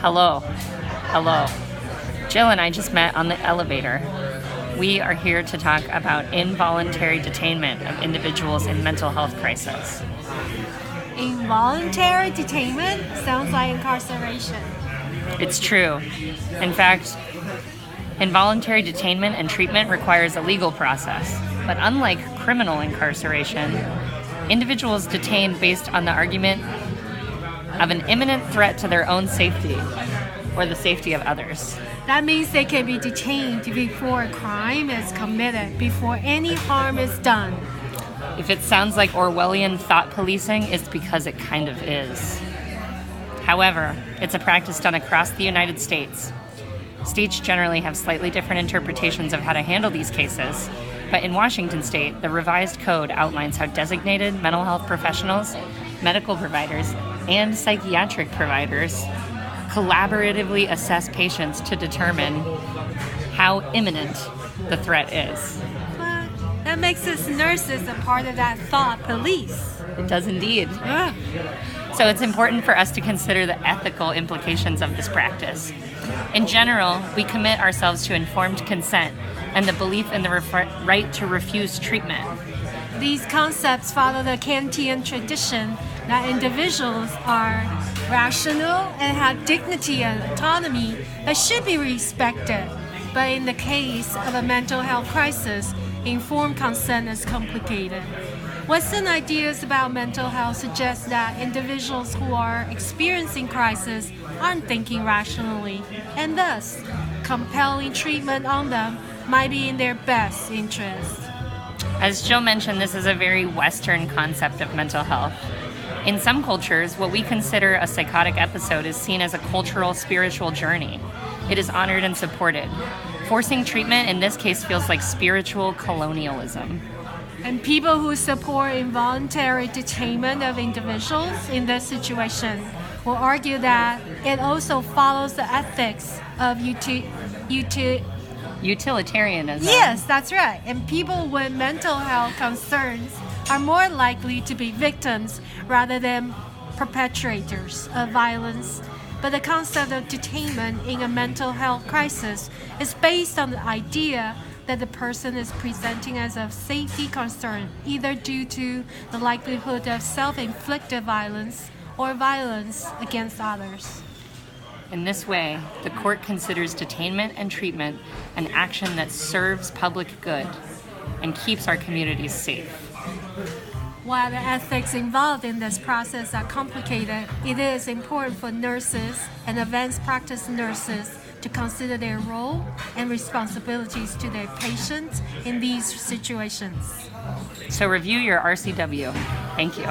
Hello. Hello. Jill and I just met on the elevator. We are here to talk about involuntary detainment of individuals in mental health crisis. Involuntary detainment sounds like incarceration. It's true. In fact, involuntary detainment and treatment requires a legal process. But unlike criminal incarceration, individuals detained based on the argument of an imminent threat to their own safety or the safety of others. That means they can be detained before a crime is committed, before any harm is done. If it sounds like Orwellian thought policing, it's because it kind of is. However, it's a practice done across the United States. States generally have slightly different interpretations of how to handle these cases, but in Washington state, the revised code outlines how designated mental health professionals, medical providers, and psychiatric providers collaboratively assess patients to determine how imminent the threat is. But that makes us nurses a part of that thought police. It does indeed. So it's important for us to consider the ethical implications of this practice. In general, we commit ourselves to informed consent and the belief in the right to refuse treatment. These concepts follow the Kantian tradition that individuals are rational and have dignity and autonomy that should be respected. But in the case of a mental health crisis, informed consent is complicated. Western ideas about mental health suggest that individuals who are experiencing crisis aren't thinking rationally, and thus, compelling treatment on them might be in their best interest. As Jill mentioned, this is a very Western concept of mental health. In some cultures, what we consider a psychotic episode is seen as a cultural, spiritual journey. It is honored and supported. Forcing treatment in this case feels like spiritual colonialism. And people who support involuntary detainment of individuals in this situation will argue that it also follows the ethics of Utilitarianism. Yes, that's right. And people with mental health concerns are more likely to be victims rather than perpetrators of violence. But the concept of detainment in a mental health crisis is based on the idea that the person is presenting as a safety concern, either due to the likelihood of self-inflicted violence or violence against others. In this way, the court considers detainment and treatment an action that serves public good and keeps our communities safe. While the ethics involved in this process are complicated, it is important for nurses and advanced practice nurses to consider their role and responsibilities to their patients in these situations. So review your RCW. Thank you.